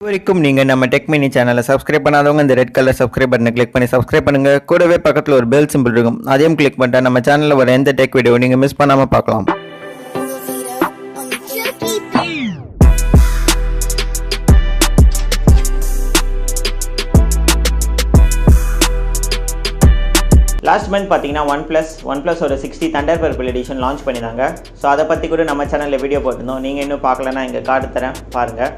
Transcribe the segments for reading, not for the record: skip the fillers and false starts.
இதுவரைக்கும் நீங்க நம்ம டெக் மினி சேனலை சப்ஸ்கிரைப் பண்ணாதவங்க இந்த ரெட் கலர் சப்ஸ்கிரைப் பட்டனை கிளிக் பண்ணி சப்ஸ்கிரைப் பண்ணுங்க. கூடவே பக்கத்துல ஒரு பெல் சிம்பிள் இருக்கும், அதையும் கிளிக் பண்ணிட்டா நம்ம சேனல்ல வர எந்த டெக் வீடியோ நீங்க மிஸ் பண்ணாம பார்க்கலாம். லாஸ்ட் மந்த் பார்த்தீங்கன்னா OnePlus ஒரு 60 Thunderbird எடிஷன் லான்ச் பண்ணியிருந்தாங்க. ஸோ அதை பற்றி கூட நம்ம சேனலில் வீடியோ போட்டிருந்தோம். நீங்கள் இன்னும் பார்க்கலன்னா இங்கே கார்டு தரேன் பாருங்கள்.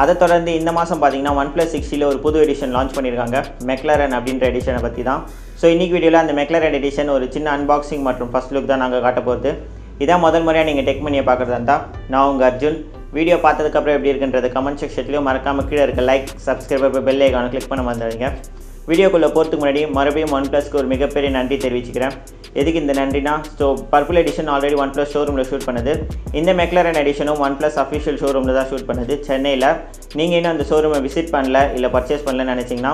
அதை தொடர்ந்து இந்த மாதம் பார்த்தீங்கன்னா OnePlus 60 ஒரு புது எடிஷன் லான்ச் பண்ணியிருக்காங்க, McLaren அப்படின்ற எடிஷனை பற்றி தான். ஸோ இன்றைக்கி வீடியோவில் அந்த McLaren எடிஷன் ஒரு சின்ன அன்பாக்சிங் மற்றும் ஃபஸ்ட் லுக் தான் நாங்கள் காட்ட போகிறது. இதான் முதல் முறையாக நீங்கள் டெக் மணியை பார்க்குறதா இருந்தால் நான் உங்கள் அர்ஜுன். வீடியோ பார்த்ததுக்கப்புறம் எப்படி இருக்குன்றது கமெண்ட் செக்ஷன்லையும் மறக்காமல் கீழே இருக்க லைக், சப்ஸ்கிரைப், பெல் ஐகானை கிளிக் பண்ண மறந்துடுங்க. வீடியோக்குள்ளே போகிறதுக்கு முன்னாடி மறுபடியும் OnePlusக்கு ஒரு மிகப்பெரிய நன்றி தெரிவிச்சுக்கிறேன். எதுக்கு இந்த நன்றினா, so purple edition already OnePlus ஷோரூமில் ஷூட் பண்ணுது. இந்த McLaren எடிஷனும் OnePlus அஃபிஷியல் ஷோரூமில் தான் ஷூட் பண்ணுது, சென்னையில். நீங்கள் இன்னும் அந்த ஷோரூமை விசிட் பண்ணல இல்லை பர்ச்சேஸ் பண்ணலன்னு நினச்சிங்கன்னா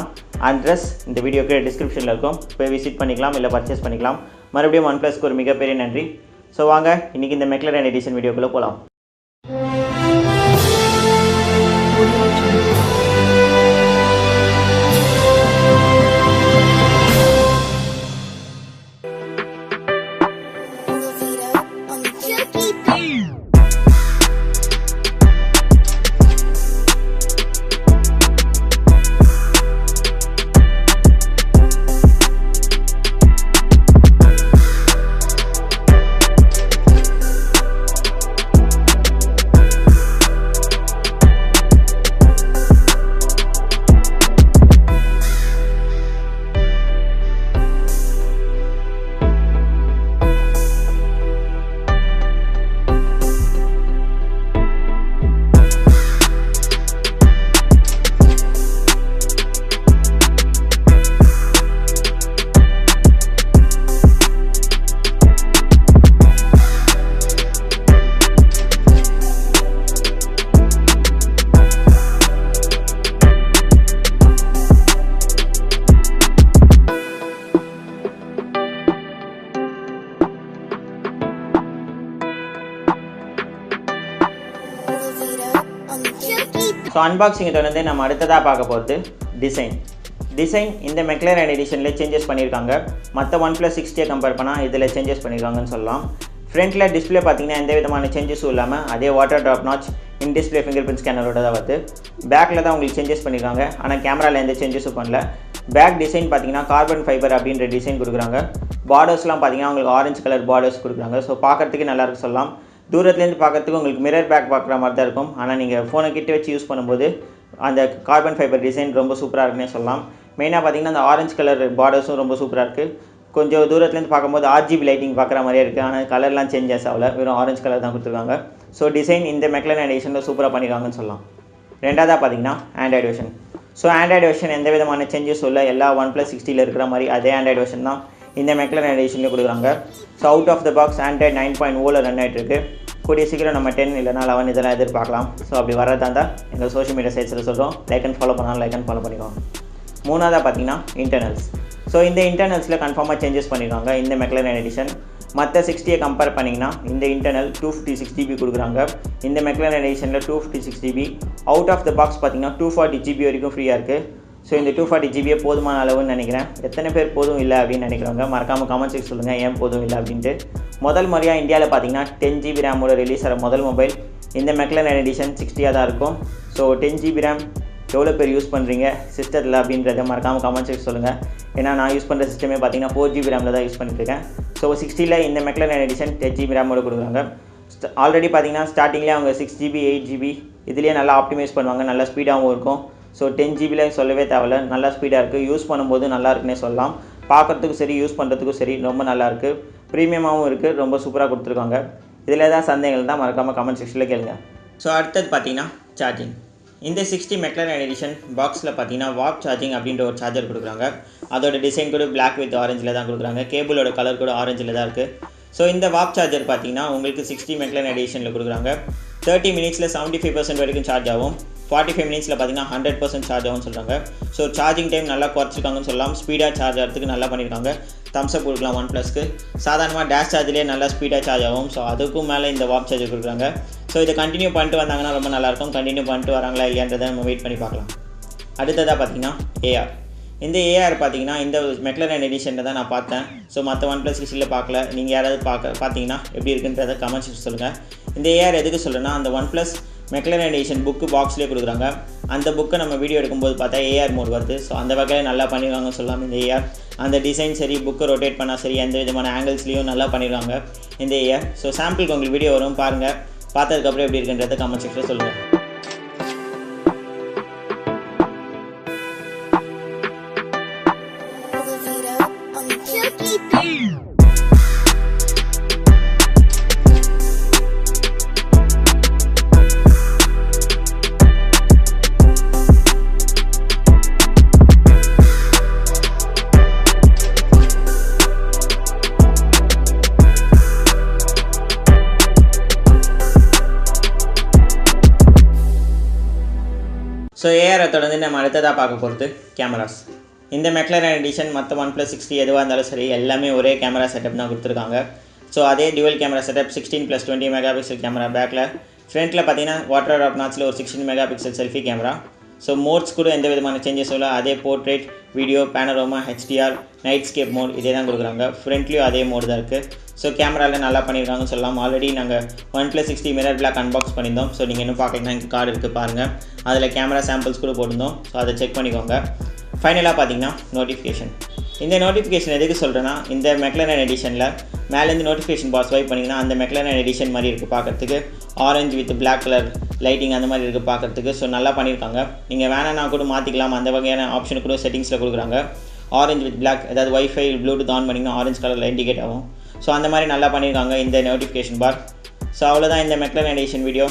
அட்ரஸ் இந்த வீடியோக்கு டிஸ்கிரிப்ஷனில் இருக்கும், போய் விசிட் பண்ணிக்கலாம் இல்லை பர்ச்சேஸ் பண்ணிக்கலாம். மறுபடியும் OnePlusக்கு ஒரு மிகப்பெரிய நன்றி. ஸோ வாங்க இன்றைக்கி இந்த McLaren எடிஷன் வீடியோக்குள்ளே போகலாம். ஸோ அன்பாக்சிங்கை தொடர்ந்து நம்ம அடுத்ததாக பார்க்க போகிறது டிசைன். இந்த McLaren எடிஷனில் சேஞ்சஸ் பண்ணியிருக்காங்க. மற்ற OnePlus 60 கம்பேர் பண்ணால் இதில் சேஞ்சஸ் பண்ணியிருக்காங்கன்னு சொல்லலாம். ஃப்ரண்ட்டில் டிஸ்பிளே பார்த்தீங்கன்னா எந்த விதமான சேஞ்சஸும் இல்லாமல் அதே water drop notch in display fingerprint ஸ்கேனரோட தான் வருது. பேக்கில் தான் உங்களுக்கு சேஞ்சஸ் பண்ணியிருக்காங்க, ஆனால் கேமராவில் எந்த சேஞ்சஸும் பண்ணல. பேக் டிசைன் பார்த்தீங்கன்னா கார்பன் ஃபைபர் அப்படின்ற டிசைன் கொடுக்குறாங்க. பார்டர்ஸ்லாம் பார்த்தீங்கன்னா உங்களுக்கு ஆரஞ்சு கலர் பார்டர்ஸ் கொடுக்குறாங்க. ஸோ பார்க்குறதுக்கு நல்லாயிருக்கு சொல்லலாம். தூரத்துலேருந்து பார்க்கறதுக்கு உங்களுக்கு மிரர் பேக் பார்க்குற மாதிரி தான் இருக்கும், ஆனால் நீங்கள் ஃபோனை கிட்ட வச்சு யூஸ் பண்ணும்போது அந்த கார்பன் ஃபைபர் டிசைன் ரொம்ப சூப்பராக இருக்குன்னே சொல்லலாம். மெயினாக பார்த்தீங்கன்னா அந்த ஆரஞ்சு கலர் பார்டர்ஸும் ரொம்ப சூப்பராக இருக்குது. கொஞ்சம் தூரத்துலேருந்து பார்க்கும்போது RGB லைட்டிங் பார்க்குற மாதிரியே இருக்குது, ஆனால் கலர்லாம் சேஞ்சஸ் ஆகல, வெறும் ஆரஞ்சு கலர் தான் கொடுத்துருக்காங்க. ஸோ டிசைன் இந்த McLaren எடிஷனில் சூப்பராக பண்ணியிருக்காங்கன்னு சொல்லலாம். ரெண்டாவதாக பார்த்தீங்கன்னா Android version. So Android version எந்த விதமான சேஞ்சஸும் இல்லை, எல்லா OnePlus 60 இருக்கிற மாதிரி அதே ஆண்ட்ராய்டு வெர்ஷன் தான் இந்த McLaren எடிஷன்லேயே கொடுக்குறாங்க. So out of the box Android 9.0 run ஆகிட்டு இருக்குது. கூடிய சீக்கிரம் நம்ம 10 இல்லைனா 11 இதெல்லாம் எதிர்பார்க்கலாம். ஸோ அப்படி வரதா இருந்தால் எங்கள் சோஷியல் மீடியா சைட்ஸில் சொல்கிறோம், லைக் அண்ட் ஃபாலோ பண்ணாலும் லைக் அண்ட் ஃபாலோ பண்ணிக்கோங்க. மூணாவதாக பார்த்தீங்கன்னா இன்டர்னல்ஸ். ஸோ இந்த இன்டர்னல்ஸில் கன்ஃபார்மாக சேஞ்சஸ் பண்ணியிருக்காங்க இந்த McLaren எடிஷன். மற்ற 60 கம்பேர் பண்ணிங்கன்னா இந்த இன்டர்னல் 256 GB கொடுக்குறாங்க. இந்த McLaren எடிஷனில் 256 GB. Out of the box பார்த்தீங்கன்னா 240 GB வரைக்கும் ஃப்ரீயாக இருக்குது. ஸோ இந்த 240 GB போதுமான அளவுன்னு நினைக்கிறேன். எத்தனை பேர் போதும் இல்லை அப்படின்னு நினைக்கிறவங்க மறக்காமல் கமெண்ட் செக்ஷன் சொல்லுங்கள் ஏன் போதும் இல்லை அப்படின்ட்டு. முதல் முறையாக இந்தியாவில் பார்த்தீங்கன்னா 10 GB ரேமோட ரிலீஸ் ஆகிற முதல் மொபைல் இந்த McLaren எடிஷன் 60 தான் இருக்கும். ஸோ 10 GB ரேம் எவ்வளோ பேர் யூஸ் பண்ணுறீங்க சிஸ்டத்தில் அப்படின்றத மறக்காமல் கமெண்ட் செக்ஷன் சொல்லுங்கள். ஏன்னா நான் யூஸ் பண்ணுற சிஸ்டமே பார்த்தீங்கன்னா 4 GB ரேமில் தான் யூஸ் பண்ணிட்டுருக்கேன். ஸோ 60ல் இந்த McLaren எடிஷன் 10 GB ரேமோட கொடுக்குறாங்க. ஆல்ரெடி பார்த்தீங்கன்னா ஸ்டார்டிங்லேயே அவங்க 6 GB 8 GB இதுலேயே நல்லா ஆப்டிமைஸ் பண்ணுவாங்க, நல்லா ஸ்பீடாகவும் இருக்கும். ஸோ 10 GBல சொல்லவே தேவையில்ல, நல்லா ஸ்பீடாக இருக்குது, யூஸ் பண்ணும்போது நல்லா இருக்குன்னே சொல்லலாம். பார்க்குறதுக்கும் சரி யூஸ் பண்ணுறதுக்கும் சரி ரொம்ப நல்லாயிருக்கு, ப்ரீமியமாகவும் இருக்குது, ரொம்ப சூப்பராக கொடுத்துருக்காங்க. இதில் ஏதாவது சந்தேகங்கள் தான் மறக்காமல் கமெண்ட் செக்ஷனில் கேளுங்க. ஸோ அடுத்தது பார்த்தீங்கன்னா சார்ஜிங். இந்த 60 McLaren எடிஷன் பாக்ஸில் பார்த்தீங்கன்னா வாப் சார்ஜிங் அப்படின்ற ஒரு சார்ஜர் கொடுக்குறாங்க. அதோட டிசைன் கூட பிளாக் வித் ஆரஞ்சில் தான் கொடுக்குறாங்க, கேபிளோட கலர் கூட ஆரஞ்சில் தான் இருக்குது. ஸோ இந்த வாப் சார்ஜர் பார்த்தீங்கன்னா உங்களுக்கு 60 McLaren எடிஷனில் கொடுக்குறாங்க. 30 மினிட்ஸில் 75% வரைக்கும் சார்ஜ் ஆகும். 45 மினிட்ஸில் பார்த்தீங்கன்னா 100% சார்ஜ் ஆகும்னு சொல்கிறாங்க. ஸோ சார்ஜிங் டைம் நல்லா குறைச்சிருக்காங்கன்னு சொல்லலாம். ஸ்பீடாக சார்ஜ் ஆகிறதுக்கு நல்லா பண்ணியிருக்காங்க. தம்ஸ் அப் கொடுக்கலாம் OnePlusக்கு. சாதாரணமாக டேஷ் சார்ஜ்லேயே நல்லா ஸ்பீடாக சார்ஜ் ஆகும். ஸோ அதுக்கும் மேலே இந்த வாப் சார்ஜர் கொடுக்குறாங்க. ஸோ இதை கண்டினியூ பண்ணிட்டு வந்தாங்கன்னா ரொம்ப நல்லாயிருக்கும். கண்டினியூ பண்ணிட்டு வராங்களா இல்லையான்றதை நம்ம வெயிட் பண்ணி பார்க்கலாம். அடுத்ததாக பார்த்தீங்கன்னா ஏஆர். இந்த ஏஆர் பார்த்தீங்கன்னா இந்த McLaren எடிஷனில் தான் நான் பார்த்தேன். ஸோ மற்ற OnePlus 6 பார்க்கல. நீங்கள் யாராவது பார்த்தீங்கன்னா எப்படி இருக்குன்றதை கமெண்ட்ஸ் சொல்லுங்கள். இந்த ஏஆர் எதுக்கு சொல்கிறேன்னா, அந்த OnePlus McLaren எடிஷன் புக்கு பாக்ஸ்லேயே கொடுக்குறாங்க. அந்த புக்கை நம்ம வீடியோ எடுக்கும்போது பார்த்தா ஏஆர் மோட் வருது. ஸோ அந்த வகையில் நல்லா பண்ணிடுவாங்க சொல்லலாம் இந்த ஏஆர். அந்த டிசைன் சரி, புக்கை ரொட்டேட் பண்ணால் சரி, எந்த விதமான ஆங்கிள்ஸ்லேயும் நல்லா பண்ணிடுவாங்க இந்த ஏஆர். ஸோ சாம்பிளுக்கு உங்களுக்கு வீடியோ வரும், பாருங்கள். பார்த்ததுக்கப்புறம் எப்படி இருக்குன்றதை கமெண்ட் செக்ஷனில் சொல்லுங்கள். ஸோ ஏஆரை தொடர்ந்து நம்ம அடுத்ததாக பார்க்க போகிறது கேமராஸ். இந்த McLaren எடிஷன் மற்ற OnePlus 60 எதுவாக இருந்தாலும் சரி, எல்லாமே ஒரே கேமரா செட்டப் தான் கொடுத்துருக்காங்க. ஸோ அதே dual camera setup 16+20 megapixel camera பேக்கில். ஃப்ரண்ட்டில் பார்த்தீங்கன்னா வாட்டர் ட்ராப் நாட்சில் ஒரு 16 megapixel selfie camera. So modes கூட எந்த விதமான சேஞ்சஸும் இல்லை. அதே portrait, video, panorama, HDR, night scape mode இதே தான் கொடுக்குறாங்க. ஃப்ரண்ட்லேயும் அதே மோடு தான் இருக்குது. ஸோ கேமராவில் நல்லா பண்ணியிருக்காங்கன்னு சொல்லலாம். ஆல்ரெடி நாங்கள் OnePlus 60 மிரர் பிளாக் அன்பாக்ஸ் பண்ணியிருந்தோம். ஸோ நீங்கள் இன்னும் பார்க்கலாம், எனக்கு கார்டு இருக்குது பாருங்கள். அதில் கேமரா சாம்பிள்ஸ் கூட போட்டிருந்தோம். ஸோ அதை செக் பண்ணிக்கோங்க. ஃபைனலாக பார்த்தீங்கன்னா நோட்டிஃபிகேஷன். இந்த நோட்டிஃபிகேஷன் எதுக்கு சொல்கிறேன்னா, இந்த McLaren எடிஷனில் மேலேருந்து நோட்டிஃபிகேஷன் பார் ஸ்வைப் பண்ணிங்கன்னா அந்த McLaren எடிஷன் மாதிரி இருக்குது பார்க்குறதுக்கு. Orange with black colour lighting அந்த மாதிரி இருக்குது பார்க்குறதுக்கு. ஸோ நல்லா பண்ணியிருக்காங்க. நீங்கள் வேணான்னா கூட மாற்றிக்கலாம். அந்த வகையான ஆப்ஷன் கூட செட்டிங்ஸில் கொடுக்குறாங்க. ஆரஞ்சு வித் பிளாக், ஏதாவது வைஃபை ப்ளூடூத் ஆன் பண்ணிங்கன்னா ஆரஞ்சு கலரில் இண்டிகேட் ஆகும். ஸோ அந்த மாதிரி நல்லா பண்ணியிருக்காங்க இந்த நோட்டிஃபிகேஷன் பார். ஸோ அவ்வளோதான் இந்த McLaren எடிஷன் வீடியோ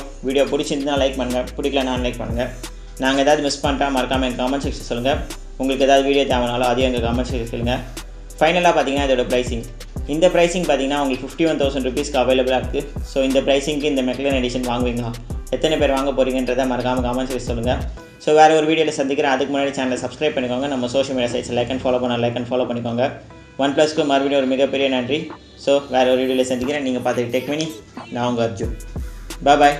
பிடிச்சிருந்தா லைக் பண்ணுங்கள், பிடிக்கலன்னா லைக் பண்ணுங்கள். நாங்கள் ஏதாவது மிஸ் பண்ணிட்டா மறக்காமல் எங்கள் கமெண்ட் செக்ஷன் சொல்லுங்கள். உங்களுக்கு ஏதாவது வீடியோ தேவைனாலும் அதையும் எங்கள் கமெண்ட் செக்ஷன் சொல்லுங்கள். ஃபைனலாக பார்த்தீங்கன்னா இதோட ப்ரைஸிங். இந்த ப்ரைஸிங் பார்த்தீங்கன்னா உங்களுக்கு 51,000 ருபீஸ்க்கு அவைலபிளாக இருக்குது. ஸோ இந்த ப்ரைஸிங்க்கு இந்த McLaren எடிஷன் வாங்குவீங்களா? எத்தனை பேர் வாங்க போகிறீங்கன்றதை மறக்காமல் கமெண்ட் செக்ஷன் சொல்லுங்கள். ஸோ வேறு ஒரு வீடியோவில் சந்திக்கிறேன். அதுக்கு முன்னாடி சேனலை சப்ஸ்கிரைப் பண்ணிக்கோங்க. நம்ம social media sides like and follow பண்ணிக்கோங்க. OnePlusக்கு மறுபடியும் ஒரு மிகப்பெரிய நன்றி. ஸோ வேறு ஒரு வீடியோவில் சந்திக்கிறேன். நீங்கள் பார்த்துட்டு டெக் மினி. நான் உங்கள் அர்ஜுன். பாய்.